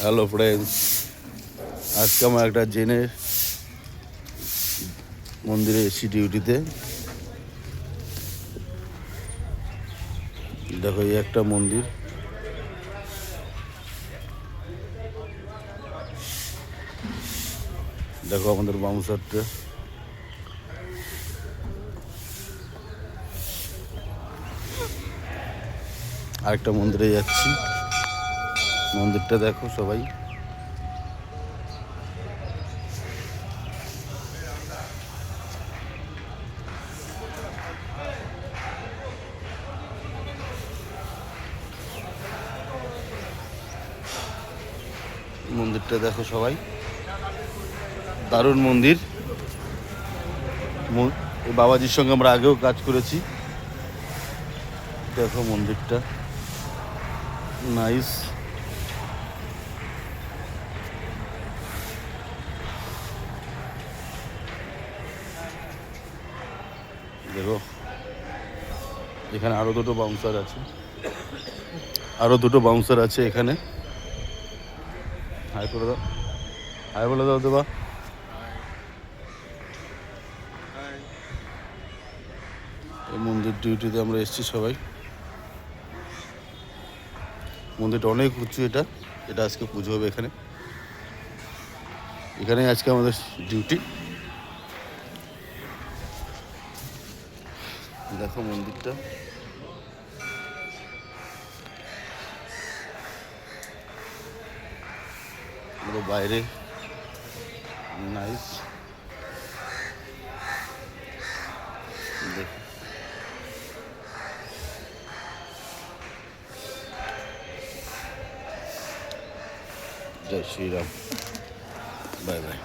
Hello friends, আজকে আমার একটা জেনে মন্দিরে এসি ডিউটিতে। দেখো এই একটা মন্দির, দেখো আমাদের বাউন্সারটা। আরেকটা মন্দিরে যাচ্ছি, মন্দিরটা দেখো সবাই। মন্দিরটা দেখো সবাই, দারুণ মন্দির। এই বাবাজির সঙ্গে আমরা আগেও কাজ করেছি। দেখো মন্দিরটা নাইস। দেখো এখানে আরো দুটো বাউন্সার আছে, এখানে। হাই করে দাও, হাই বলে দাও দেবা। এই মন্দির ডিউটিতে আমরা এসেছি সবাই। মন্দিরটা অনেক উঁচু, এটা আজকে পুজো হবে এখানেই আজকে আমাদের ডিউটি। দেখো মন্দিরটা, বাইরে নাইস। দেখো জয় শ্রীরাম, বাই বাই।